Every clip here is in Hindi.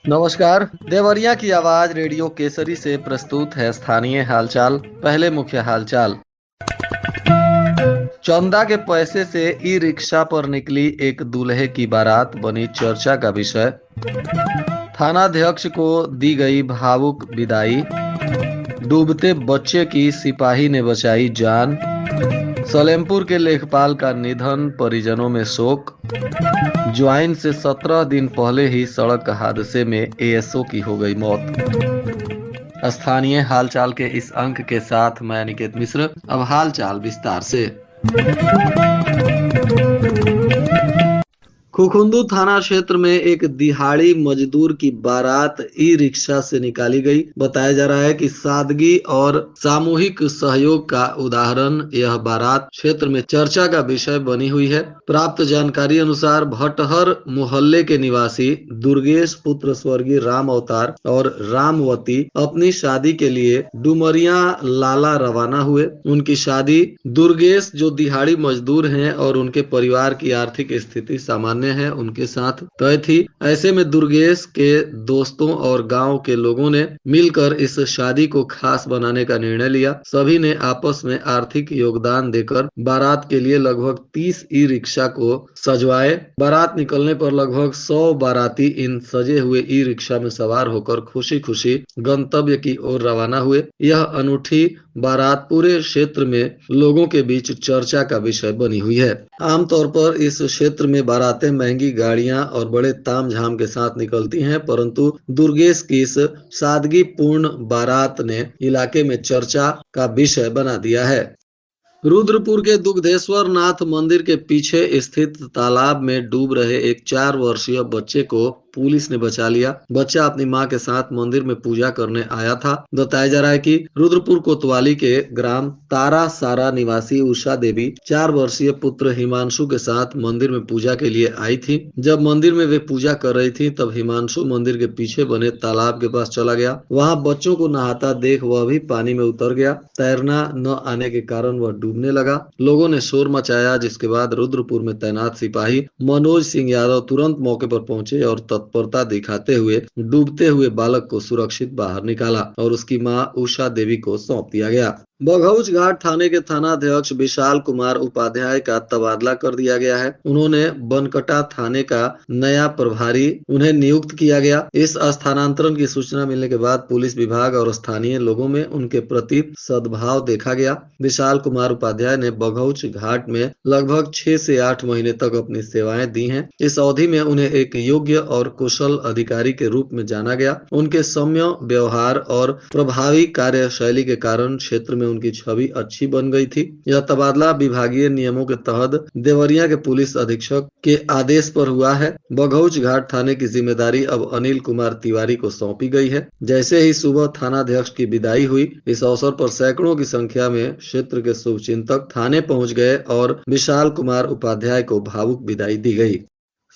नमस्कार। देवरिया की आवाज रेडियो केसरी से प्रस्तुत है स्थानीय हालचाल। पहले मुख्य हालचाल। चंदा के पैसे से ई रिक्शा पर निकली एक दूल्हे की बारात बनी चर्चा का विषय। थानाध्यक्ष को दी गई भावुक विदाई। डूबते बच्चे की सिपाही ने बचाई जान। सलेमपुर के लेखपाल का निधन, परिजनों में शोक। ज्वाइन से 17 दिन पहले ही सड़क हादसे में एएसओ की हो गई मौत। स्थानीय हालचाल के इस अंक के साथ मैं अनिकेत मिश्र। अब हालचाल विस्तार से। खुखुंदू थाना क्षेत्र में एक दिहाड़ी मजदूर की बारात ई रिक्शा से निकाली गई। बताया जा रहा है कि सादगी और सामूहिक सहयोग का उदाहरण यह बारात क्षेत्र में चर्चा का विषय बनी हुई है। प्राप्त जानकारी अनुसार भटहर मोहल्ले के निवासी दुर्गेश पुत्र स्वर्गीय राम अवतार और रामवती अपनी शादी के लिए डुमरिया लाला रवाना हुए। उनकी शादी दुर्गेश जो दिहाड़ी मजदूर हैं और उनके परिवार की आर्थिक स्थिति सामान्य है उनके साथ तय थी। ऐसे में दुर्गेश के दोस्तों और गांव के लोगों ने मिलकर इस शादी को खास बनाने का निर्णय लिया। सभी ने आपस में आर्थिक योगदान देकर बारात के लिए लगभग 30 ई रिक्शा को सजवाए। बारात निकलने पर लगभग 100 बाराती इन सजे हुए ई रिक्शा में सवार होकर खुशी खुशी गंतव्य की ओर रवाना हुए। यह अनूठी बारात पूरे क्षेत्र में लोगों के बीच चर्चा का विषय बनी हुई है। आमतौर पर इस क्षेत्र में बारातें महंगी गाड़ियां और बड़े तामझाम के साथ निकलती हैं, परंतु दुर्गेश की इस सादगीपूर्ण बारात ने इलाके में चर्चा का विषय बना दिया है। रुद्रपुर के दुग्धेश्वर नाथ मंदिर के पीछे स्थित तालाब में डूब रहे एक 4 वर्षीय बच्चे को पुलिस ने बचा लिया। बच्चा अपनी मां के साथ मंदिर में पूजा करने आया था। बताया जा रहा है कि रुद्रपुर कोतवाली के ग्राम तारा सारा निवासी उषा देवी 4 वर्षीय पुत्र हिमांशु के साथ मंदिर में पूजा के लिए आई थी। जब मंदिर में वे पूजा कर रही थी तब हिमांशु मंदिर के पीछे बने तालाब के पास चला गया। वहां बच्चों को नहाता देख वह भी पानी में उतर गया। तैरना न आने के कारण वह डूबने लगा। लोगों ने शोर मचाया, जिसके बाद रुद्रपुर में तैनात सिपाही मनोज सिंह यादव तुरंत मौके पर पहुंचे और तत्परता दिखाते हुए डूबते हुए बालक को सुरक्षित बाहर निकाला और उसकी मां उषा देवी को सौंप दिया गया। बघौच घाट थाने के थानाध्यक्ष विशाल कुमार उपाध्याय का तबादला कर दिया गया है। उन्होंने बनकटा थाने का नया प्रभारी उन्हें नियुक्त किया गया। इस स्थानांतरण की सूचना मिलने के बाद पुलिस विभाग और स्थानीय लोगों में उनके प्रति सद्भाव देखा गया। विशाल कुमार उपाध्याय ने बघौच घाट में लगभग 6 से 8 महीने तक अपनी सेवाएं दी हैं। इस अवधि में उन्हें एक योग्य और कुशल अधिकारी के रूप में जाना गया। उनके सौम्य व्यवहार और प्रभावी कार्यशैली के कारण क्षेत्र में उनकी छवि अच्छी बन गई थी। यह तबादला विभागीय नियमों के तहत देवरिया के पुलिस अधीक्षक के आदेश पर हुआ है। बघौच घाट थाने की जिम्मेदारी अब अनिल कुमार तिवारी को सौंपी गई है। जैसे ही सुबह थानाध्यक्ष की विदाई हुई, इस अवसर पर सैकड़ों की संख्या में क्षेत्र के शुभचिंतक थाने पहुंच गए और विशाल कुमार उपाध्याय को भावुक विदाई दी गई।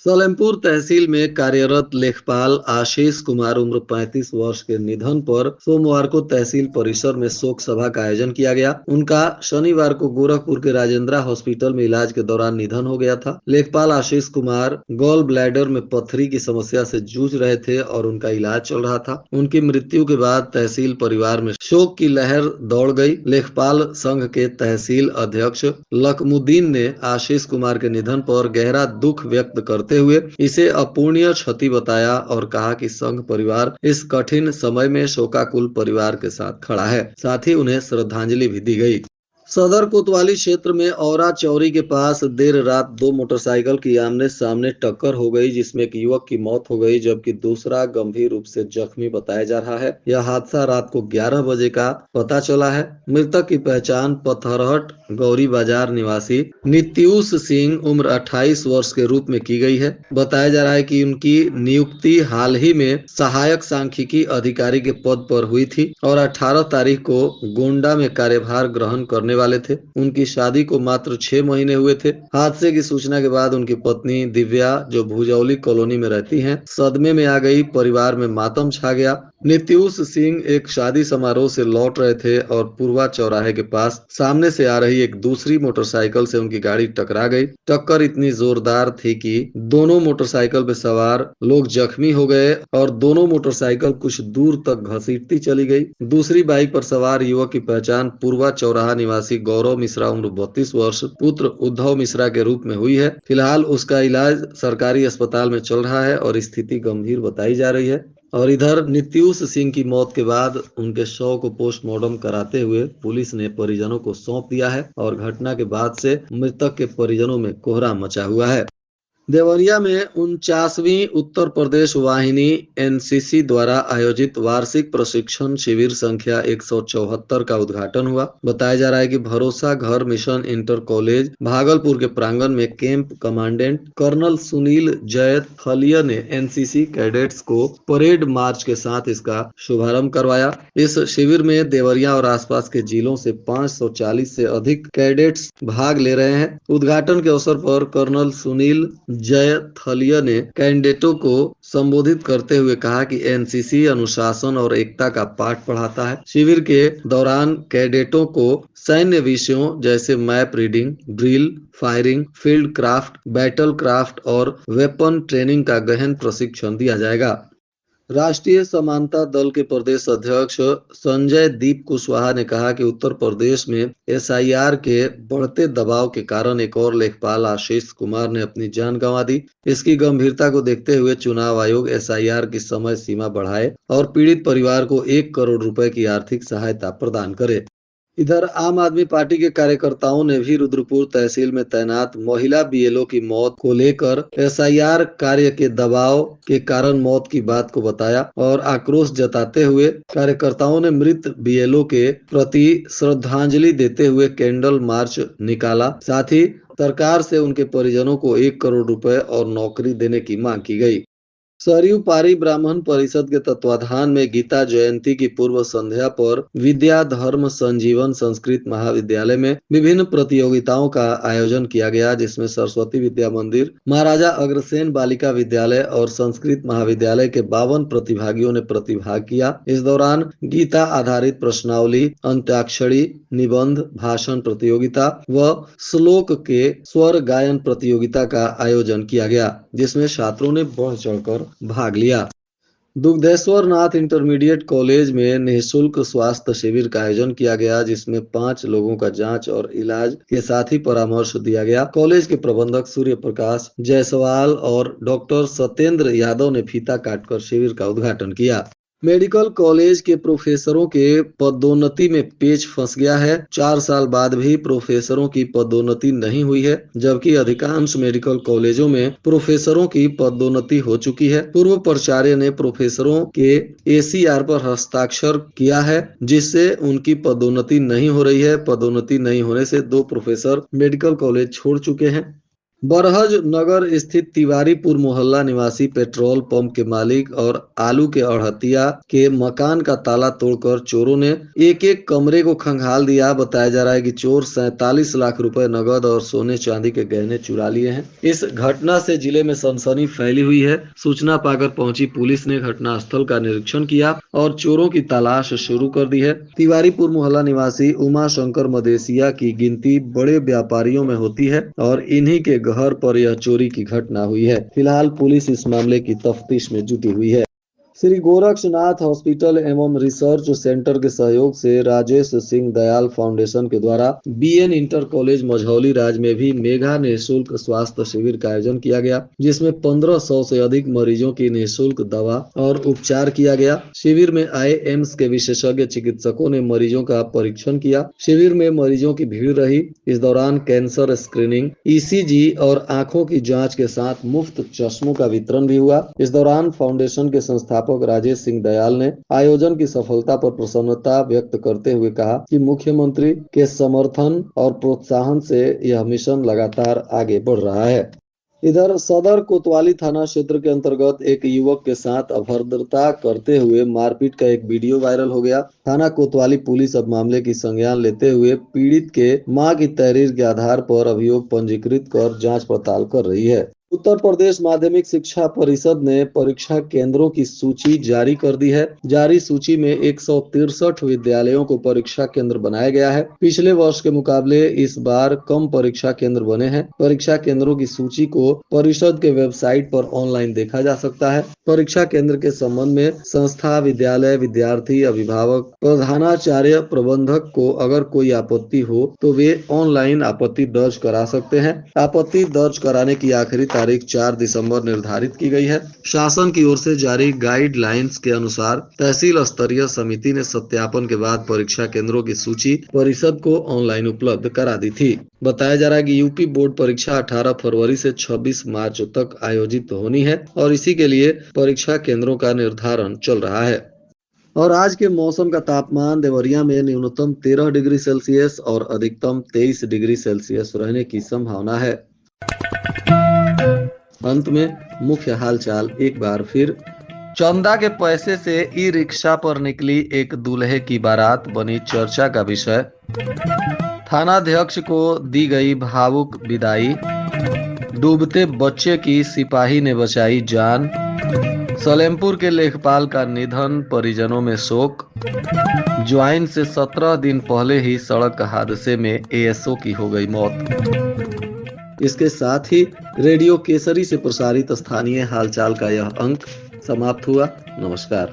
सलेमपुर तहसील में कार्यरत लेखपाल आशीष कुमार उम्र 35 वर्ष के निधन पर सोमवार को तहसील परिसर में शोक सभा का आयोजन किया गया। उनका शनिवार को गोरखपुर के राजेंद्रा हॉस्पिटल में इलाज के दौरान निधन हो गया था। लेखपाल आशीष कुमार गॉल ब्लैडर में पथरी की समस्या से जूझ रहे थे और उनका इलाज चल रहा था। उनकी मृत्यु के बाद तहसील परिवार में शोक की लहर दौड़ गई। लेखपाल संघ के तहसील अध्यक्ष लकमुद्दीन ने आशीष कुमार के निधन पर गहरा दुख व्यक्त करते हुए इसे अपूर्णीय क्षति बताया और कहा कि संघ परिवार इस कठिन समय में शोकाकुल परिवार के साथ खड़ा है। साथ ही उन्हें श्रद्धांजलि भी दी गई। सदर कोतवाली क्षेत्र में औरा चौरी के पास देर रात 2 मोटरसाइकिल की आमने सामने टक्कर हो गई, जिसमें एक युवक की मौत हो गई जबकि दूसरा गंभीर रूप से जख्मी बताया जा रहा है। यह हादसा रात को 11 बजे का पता चला है। मृतक की पहचान पथरहट गौरी बाजार निवासी नित्यूष सिंह उम्र 28 वर्ष के रूप में की गई है। बताया जा रहा है कि उनकी नियुक्ति हाल ही में सहायक सांख्यिकी अधिकारी के पद पर हुई थी और 18 तारीख को गोंडा में कार्यभार ग्रहण करने वाले थे। उनकी शादी को मात्र 6 महीने हुए थे। हादसे की सूचना के बाद उनकी पत्नी दिव्या, जो भुजौली कॉलोनी में रहती हैं, सदमे में आ गई। परिवार में मातम छा गया। नित्यूष सिंह एक शादी समारोह से लौट रहे थे और पूर्वा चौराहे के पास सामने से आ रही एक दूसरी मोटरसाइकिल से उनकी गाड़ी टकरा गई। टक्कर इतनी जोरदार थी कि दोनों मोटरसाइकिल पे सवार लोग जख्मी हो गए और दोनों मोटरसाइकिल कुछ दूर तक घसीटती चली गई। दूसरी बाइक पर सवार युवक की पहचान पूर्वा चौराहा निवासी गौरव मिश्रा उम्र 32 वर्ष पुत्र उद्धव मिश्रा के रूप में हुई है। फिलहाल उसका इलाज सरकारी अस्पताल में चल रहा है और स्थिति गंभीर बताई जा रही है। और इधर नित्यूष सिंह की मौत के बाद उनके शव को पोस्टमार्टम कराते हुए पुलिस ने परिजनों को सौंप दिया है और घटना के बाद से मृतक के परिजनों में कोहराम मचा हुआ है। देवरिया में 49वीं उत्तर प्रदेश वाहिनी एनसीसी द्वारा आयोजित वार्षिक प्रशिक्षण शिविर संख्या 174 का उद्घाटन हुआ। बताया जा रहा है कि भरोसा घर मिशन इंटर कॉलेज भागलपुर के प्रांगण में कैंप कमांडेंट कर्नल सुनील जय थलिया ने एनसीसी कैडेट्स को परेड मार्च के साथ इसका शुभारंभ करवाया। इस शिविर में देवरिया और आसपास के जिलों से 540 से अधिक कैडेट्स भाग ले रहे हैं। उद्घाटन के अवसर पर कर्नल सुनील जय थलिया ने कैडेटों को संबोधित करते हुए कहा कि एनसीसी अनुशासन और एकता का पाठ पढ़ाता है। शिविर के दौरान कैडेटों को सैन्य विषयों जैसे map reading, drill, firing, field craft, battle craft और वेपन ट्रेनिंग का गहन प्रशिक्षण दिया जाएगा। राष्ट्रीय समानता दल के प्रदेश अध्यक्ष संजय दीप कुशवाहा ने कहा कि उत्तर प्रदेश में एसआईआर के बढ़ते दबाव के कारण एक और लेखपाल आशीष कुमार ने अपनी जान गंवा दी। इसकी गंभीरता को देखते हुए चुनाव आयोग एसआईआर की समय सीमा बढ़ाए और पीड़ित परिवार को 1 करोड़ रुपए की आर्थिक सहायता प्रदान करे। इधर आम आदमी पार्टी के कार्यकर्ताओं ने भी रुद्रपुर तहसील में तैनात महिला बीएलओ की मौत को लेकर एसआईआर कार्य के दबाव के कारण मौत की बात को बताया और आक्रोश जताते हुए कार्यकर्ताओं ने मृत बीएलओ के प्रति श्रद्धांजलि देते हुए कैंडल मार्च निकाला। साथ ही सरकार से उनके परिजनों को 1 करोड़ रुपए और नौकरी देने की मांग की गई। सरयू पारी ब्राह्मण परिषद के तत्वाधान में गीता जयंती की पूर्व संध्या पर विद्या धर्म संजीवन संस्कृत महाविद्यालय में विभिन्न प्रतियोगिताओं का आयोजन किया गया, जिसमें सरस्वती विद्या मंदिर, महाराजा अग्रसेन बालिका विद्यालय और संस्कृत महाविद्यालय के 52 प्रतिभागियों ने प्रतिभाग किया। इस दौरान गीता आधारित प्रश्नावली, अंत्याक्षरी, निबंध, भाषण प्रतियोगिता व श्लोक के स्वर गायन प्रतियोगिता का आयोजन किया गया, जिसमें छात्रों ने बढ़ चढ़कर भाग लिया। दुग्धेश्वर नाथ इंटरमीडिएट कॉलेज में निःशुल्क स्वास्थ्य शिविर का आयोजन किया गया, जिसमें 5 लोगों का जांच और इलाज के साथ ही परामर्श दिया गया। कॉलेज के प्रबंधक सूर्य प्रकाश जायसवाल और डॉक्टर सत्येंद्र यादव ने फीता काटकर शिविर का उद्घाटन किया। मेडिकल कॉलेज के प्रोफेसरों के पदोन्नति में पेच फंस गया है। 4 साल बाद भी प्रोफेसरों की पदोन्नति नहीं हुई है, जबकि अधिकांश मेडिकल कॉलेजों में प्रोफेसरों की पदोन्नति हो चुकी है। पूर्व प्राचार्य ने प्रोफेसरों के एसीआर पर हस्ताक्षर किया है, जिससे उनकी पदोन्नति नहीं हो रही है। पदोन्नति नहीं होने से 2 प्रोफेसर मेडिकल कॉलेज छोड़ चुके हैं। बरहज नगर स्थित तिवारीपुर मोहल्ला निवासी पेट्रोल पंप के मालिक और आलू के अड़हतिया के मकान का ताला तोड़कर चोरों ने एक एक कमरे को खंगाल दिया। बताया जा रहा है कि चोर 47 लाख रुपए नगद और सोने चांदी के गहने चुरा लिए हैं। इस घटना से जिले में सनसनी फैली हुई है। सूचना पाकर पहुंची पुलिस ने घटनास्थल का निरीक्षण किया और चोरों की तलाश शुरू कर दी है। तिवारीपुर मोहल्ला निवासी उमा शंकर मदेसिया की गिनती बड़े व्यापारियों में होती है और इन्हीं के घर पर यह चोरी की घटना हुई है। फिलहाल पुलिस इस मामले की तफ्तीश में जुटी हुई है। श्री गोरक्षनाथ हॉस्पिटल एवं रिसर्च सेंटर के सहयोग से राजेश सिंह दयाल फाउंडेशन के द्वारा बीएन इंटर कॉलेज मझौली राज में भी मेगा निःशुल्क स्वास्थ्य शिविर का आयोजन किया गया, जिसमें 1500 से अधिक मरीजों की निःशुल्क दवा और उपचार किया गया। शिविर में आए एम्स के विशेषज्ञ चिकित्सकों ने मरीजों का परीक्षण किया। शिविर में मरीजों की भीड़ रही। इस दौरान कैंसर स्क्रीनिंग, ईसीजी और आंखों की जाँच के साथ मुफ्त चश्मों का वितरण भी हुआ। इस दौरान फाउंडेशन के संस्थापक राजेश सिंह दयाल ने आयोजन की सफलता पर प्रसन्नता व्यक्त करते हुए कहा कि मुख्यमंत्री के समर्थन और प्रोत्साहन से यह मिशन लगातार आगे बढ़ रहा है। इधर सदर कोतवाली थाना क्षेत्र के अंतर्गत एक युवक के साथ अभद्रता करते हुए मारपीट का एक वीडियो वायरल हो गया। थाना कोतवाली पुलिस अब मामले की संज्ञान लेते हुए पीड़ित के मां की तहरीर के आधार पर अभियोग पंजीकृत कर जांच पड़ताल कर रही है। उत्तर प्रदेश माध्यमिक शिक्षा परिषद ने परीक्षा केंद्रों की सूची जारी कर दी है। जारी सूची में 163 विद्यालयों को परीक्षा केंद्र बनाया गया है। पिछले वर्ष के मुकाबले इस बार कम परीक्षा केंद्र बने हैं। परीक्षा केंद्रों की सूची को परिषद के वेबसाइट पर ऑनलाइन देखा जा सकता है। परीक्षा केंद्र के संबंध में संस्था, विद्यालय, विद्यार्थी, अभिभावक, प्रधानाचार्य, प्रबंधक को अगर कोई आपत्ति हो तो वे ऑनलाइन आपत्ति दर्ज करा सकते हैं। आपत्ति दर्ज कराने की आखिरी तारीख 4 दिसंबर निर्धारित की गई है। शासन की ओर से जारी गाइडलाइंस के अनुसार तहसील स्तरीय समिति ने सत्यापन के बाद परीक्षा केंद्रों की सूची परिषद को ऑनलाइन उपलब्ध करा दी थी। बताया जा रहा है कि यूपी बोर्ड परीक्षा 18 फरवरी से 26 मार्च तक आयोजित होनी है और इसी के लिए परीक्षा केंद्रों का निर्धारण चल रहा है। और आज के मौसम का तापमान देवरिया में न्यूनतम 13 डिग्री सेल्सियस और अधिकतम 23 डिग्री सेल्सियस रहने की संभावना है। अंत में मुख्य हालचाल एक बार फिर। चंदा के पैसे से ई रिक्शा पर निकली एक दूल्हे की बारात बनी चर्चा का विषय। थानाध्यक्ष को दी गई भावुक विदाई। डूबते बच्चे की सिपाही ने बचाई जान। सलेमपुर के लेखपाल का निधन, परिजनों में शोक। ज्वाइन से 17 दिन पहले ही सड़क हादसे में एएसओ की हो गई मौत। इसके साथ ही रेडियो केसरी से प्रसारित स्थानीय हालचाल का यह अंक समाप्त हुआ। नमस्कार।